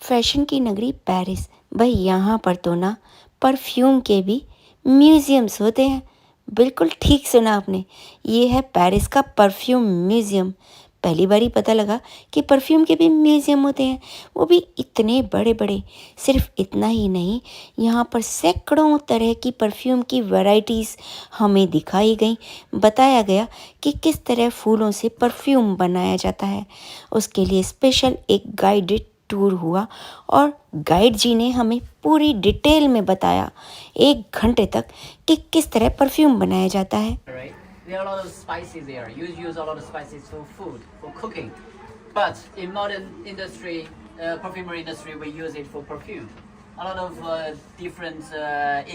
Fashion की नगरी Paris. भाई यहाँ पर तो ना परफ्यूम के भी म्यूज़ियम्स होते हैं। बिल्कुल ठीक सुना आपने। ये है पेरिस का परफ्यूम म्यूज़ियम। पहली बार ही पता लगा कि परफ्यूम के भी म्यूज़ियम होते हैं, वो भी इतने बड़े बड़े। सिर्फ इतना ही नहीं, यहाँ पर सैकड़ों तरह की परफ्यूम की वैरायटीज़ हमें दिखाई गई। बताया गया कि किस तरह फूलों से परफ्यूम बनाया जाता है। उसके लिए स्पेशल एक गाइडेड टूर हुआ और गाइड जी ने हमें पूरी डिटेल में बताया 1 घंटे तक कि किस तरह परफ्यूम बनाया जाता है। Right? There are a lot of spices there. You use a lot of spices for food, for cooking. But in modern industry, perfumery industry, we use it for perfume. A lot of different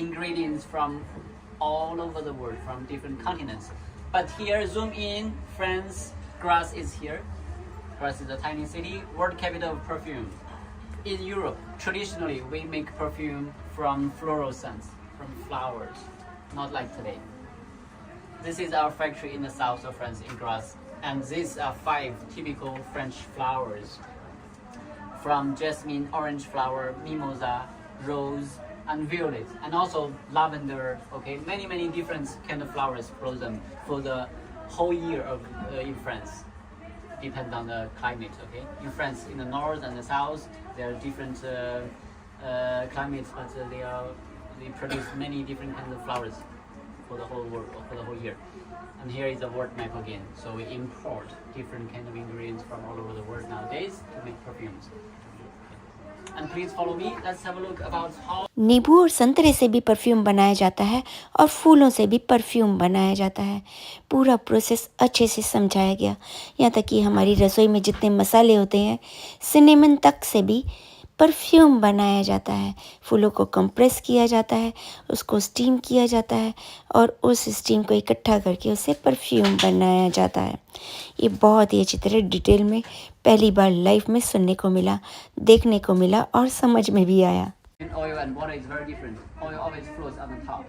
ingredients from all over the world, from different continents. But here, zoom in, France, Grasse is here. Grasse is a tiny city, world capital of perfume. In Europe, traditionally, we make perfume from floral scents, from flowers, not like today. This is our factory in the south of France, in Grasse, and these are 5 typical French flowers, from jasmine, orange flower, mimosa, rose, and violet, and also lavender. Okay, many different kind of flowers blossom for the whole year of in France. Depend on the climate. Okay, in France, in the north and the south, there are different climates, but they produce many different kinds of flowers for the whole world, for the whole year. And here is the world map again. So we import different kind of ingredients from all over the world nowadays to make perfumes. And please follow me. Let's have a look about how. नींबू और संतरे से भी perfume बनाया जाता है और फूलों से भी परफ्यूम बनाया जाता है। पूरा प्रोसेस अच्छे से समझाया गया। यहाँ तक कि हमारी रसोई में जितने मसाले होते हैं, सिनेमन तक से भी परफ्यूम बनाया जाता है। फूलों को कंप्रेस किया जाता है, उसको स्टीम किया जाता है और उस स्टीम को इकट्ठा करके उससे परफ्यूम बनाया जाता है। ये बहुत ही अच्छी तरह डिटेल में पहली बार लाइफ में सुनने को मिला, देखने को मिला और समझ में भी आया। Oil and water is very different. Oil always floats on the top,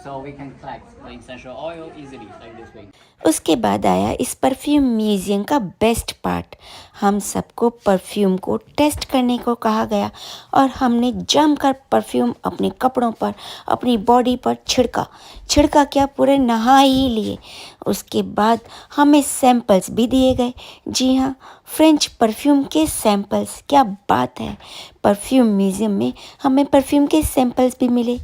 so we can collect the essential oil easily like this way. उसके बाद आया इस परफ्यूम म्यूज़ियम का बेस्ट पार्ट। हम सबको परफ्यूम को टेस्ट करने को कहा गया और हमने जमकर परफ्यूम अपने कपड़ों पर, अपनी बॉडी पर छिड़का क्या, पूरे नहा ही लिए। उसके बाद हमें सैंपल्स भी दिए गए। जी हाँ, फ्रेंच परफ्यूम के सैंपल्स। क्या बात है! परफ्यूम म्यूज़ियम में हमें परफ्यूम के सैंपल्स भी मिले।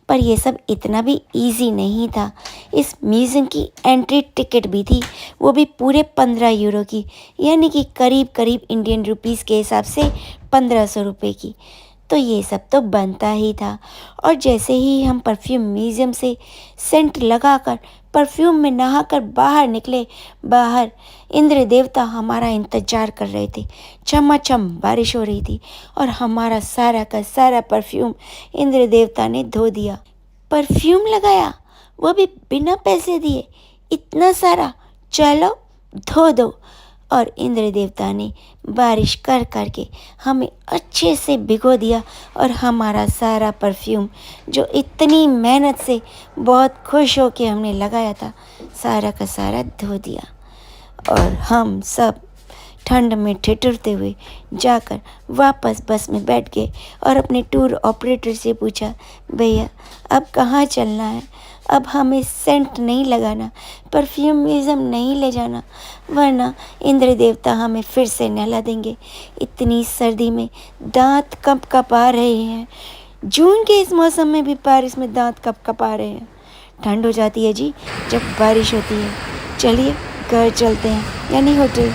पर ये सब इतना भी इजी नहीं था। इस म्यूज़ियम की एंट्री टिकट भी थी, वो भी पूरे 15 यूरो की, यानी कि करीब इंडियन रुपीस के हिसाब से 1500 रुपये की। तो ये सब तो बनता ही था। और जैसे ही हम परफ्यूम म्यूज़ियम से सेंट लगाकर, परफ्यूम में नहाकर बाहर निकले, बाहर इंद्र देवता हमारा इंतजार कर रहे थे। चमाचम बारिश हो रही थी और हमारा सारा का सारा परफ्यूम इंद्र देवता ने धो दिया। परफ्यूम लगाया, वो भी बिना पैसे दिए, इतना सारा, चलो धो दो। और इंद्र देवता ने बारिश कर के हमें अच्छे से भिगो दिया और हमारा सारा परफ्यूम जो इतनी मेहनत से बहुत खुश हो के हमने लगाया था, सारा का सारा धो दिया। और हम सब ठंड में ठिठुरते हुए जाकर वापस बस में बैठ गए और अपने टूर ऑपरेटर से पूछा, भैया अब कहाँ चलना है? अब हमें सेंट नहीं लगाना, परफ्यूम म्यूज़ियम नहीं ले जाना, वरना इंद्र देवता हमें फिर से नहला देंगे। इतनी सर्दी में दांत कँपा रहे हैं। जून के इस मौसम में भी पेरिस में दांत कँपा रहे हैं। ठंड हो जाती है जी जब बारिश होती है। चलिए घर चलते हैं, यानी होटल।